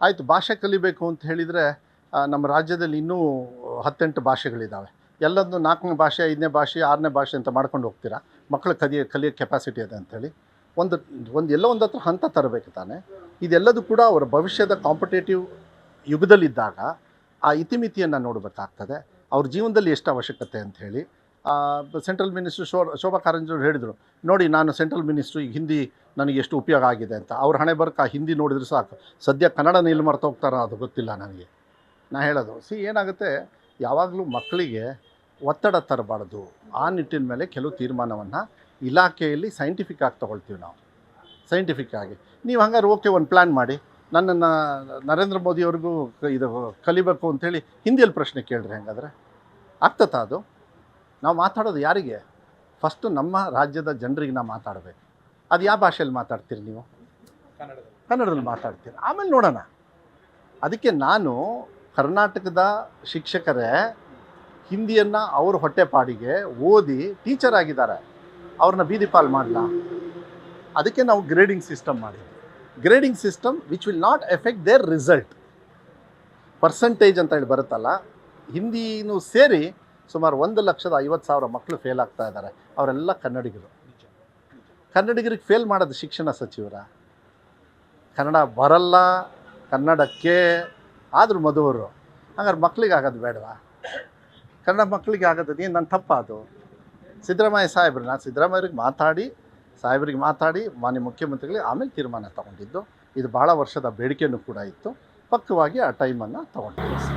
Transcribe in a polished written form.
ಆಯಿತು ಭಾಷೆ ಕಲಿಬೇಕು ಅಂತ ಹೇಳಿದರೆ ನಮ್ಮ ರಾಜ್ಯದಲ್ಲಿ ಇನ್ನೂ 18 ಭಾಷೆಗಳಿದ್ದಾವೆ. ಎಲ್ಲೊಂದು 4ನೇ ಭಾಷೆ, 5ನೇ ಭಾಷೆ, 6ನೇ ಭಾಷೆ ಅಂತ ಮಾಡ್ಕೊಂಡು ಹೋಗ್ತೀರಾ. ಮಕ್ಕಳು ಕಲಿಯೋ ಕೆಪಾಸಿಟಿ ಇದೆ ಅಂಥೇಳಿ ಎಲ್ಲೋ ಒಂದು ಹತ್ರ ಹಂತ ತರಬೇಕು ತಾನೆ. ಇದೆಲ್ಲದೂ ಕೂಡ ಅವರ ಭವಿಷ್ಯದ ಕಾಂಪಿಟೇಟಿವ್ ಯುಗದಲ್ಲಿದ್ದಾಗ ಆ ಇತಿಮಿತಿಯನ್ನು ನೋಡಬೇಕಾಗ್ತದೆ. ಅವ್ರ ಜೀವನದಲ್ಲಿ ಎಷ್ಟು ಅವಶ್ಯಕತೆ ಅಂಥೇಳಿ ಸೆಂಟ್ರಲ್ ಮಿನಿಸ್ಟ್ರು ಶೋಭಾ ಕಾರಂಜಿಯವರು ಹೇಳಿದರು, ನೋಡಿ ನಾನು ಸೆಂಟ್ರಲ್ ಮಿನಿಸ್ಟ್ರು, ಈಗ ಹಿಂದಿ ನನಗೆ ಎಷ್ಟು ಉಪಯೋಗ ಆಗಿದೆ ಅಂತ. ಅವ್ರ ಹಣೆ ಬರಕ್ಕೆ ಆ ಹಿಂದಿ ನೋಡಿದ್ರೆ ಸಾಕು. ಸದ್ಯ ಕನ್ನಡ ಎಲ್ಲಿ ಮರ್ತು ಹೋಗ್ತಾರೋ ಅದು ಗೊತ್ತಿಲ್ಲ ನನಗೆ. ನಾ ಹೇಳೋದು ಏನಾಗುತ್ತೆ, ಯಾವಾಗಲೂ ಮಕ್ಕಳಿಗೆ ಒತ್ತಡ ತರಬಾರ್ದು. ಆ ನಿಟ್ಟಿನ ಮೇಲೆ ಕೆಲವು ತೀರ್ಮಾನವನ್ನು ಇಲಾಖೆಯಲ್ಲಿ ಸೈಂಟಿಫಿಕ್ ಆಗಿ ತೊಗೊಳ್ತೀವಿ ನಾವು. ಸೈಂಟಿಫಿಕ್ ಆಗಿ ನೀವು ಹಂಗಾರೆ ಓಕೆ, ಒಂದು ಪ್ಲ್ಯಾನ್ ಮಾಡಿ, ನನ್ನನ್ನು ನರೇಂದ್ರ ಮೋದಿಯವ್ರಿಗೂ ಇದು ಕಲಿಬೇಕು ಅಂಥೇಳಿ ಹಿಂದಿಯಲ್ಲಿ ಪ್ರಶ್ನೆ ಕೇಳ್ರಿ. ಹಂಗಾದ್ರೆ ಆಗ್ತತಾ ಅದು? ನಾವು ಮಾತಾಡೋದು ಯಾರಿಗೆ? ಫಸ್ಟು ನಮ್ಮ ರಾಜ್ಯದ ಜನರಿಗೆ ನಾವು ಮಾತಾಡಬೇಕು. ಅದು ಯಾವ ಭಾಷೆಯಲ್ಲಿ ಮಾತಾಡ್ತೀರಿ ನೀವು? ಕನ್ನಡದಲ್ಲಿ ಮಾತಾಡ್ತೀರಿ. ಆಮೇಲೆ ನೋಡೋಣ. ಅದಕ್ಕೆ ನಾನು ಕರ್ನಾಟಕದ ಶಿಕ್ಷಕರೇ ಹಿಂದಿಯನ್ನು ಅವ್ರ ಹೊಟ್ಟೆಪಾಡಿಗೆ ಓದಿ ಟೀಚರ್ ಆಗಿದ್ದಾರೆ, ಅವ್ರನ್ನ ಬೀದಿ ಪಾಲ್ ಮಾಡಲ್ಲ. ಅದಕ್ಕೆ ನಾವು ಗ್ರೇಡಿಂಗ್ ಸಿಸ್ಟಮ್ ಮಾಡಿದ್ವಿ. Grading system which will not effect their result. Percentage ಅಂತ ಹೇಳಿ ಬರುತ್ತಲ್ಲ, ಹಿಂದಿನೂ ಸೇರಿ ಸುಮಾರು 1,50,000 ಮಕ್ಕಳು ಫೇಲ್ ಆಗ್ತಾ ಇದ್ದಾರೆ. ಅವರೆಲ್ಲ ಕನ್ನಡಿಗರು. ಕನ್ನಡಿಗರಿಗೆ ಫೇಲ್ ಮಾಡೋದು ಶಿಕ್ಷಣ ಸಚಿವರ? ಕನ್ನಡ ಬರಲ್ಲ, ಕನ್ನಡಕ್ಕೆ ಆದರೂ ಮಧುವರು. ಹಂಗಾರೆ ಮಕ್ಕಳಿಗೆ ಆಗೋದು ಬೇಡವಾ? ಕನ್ನಡ ಮಕ್ಕಳಿಗೆ ಆಗೋದು ಏನು ನನ್ನ ತಪ್ಪ? ಅದು ಸಿದ್ದರಾಮಯ್ಯ ಸಾಹೇಬ್ರು, ನಾನು ಸಾಹೇಬ್ರಿಗೆ ಮಾತಾಡಿ ಮಾನ್ಯ ಮುಖ್ಯಮಂತ್ರಿಗಳಿಗೆ ಆಮೇಲೆ ತೀರ್ಮಾನ ತೊಗೊಂಡಿದ್ದು. ಇದು ಭಾಳ ವರ್ಷದ ಬೇಡಿಕೆಯೂ ಕೂಡ ಇತ್ತು. ಪಕ್ವವಾಗಿ ಆ ಟೈಮನ್ನು ತೊಗೊಂಡಿದ್ದೆ.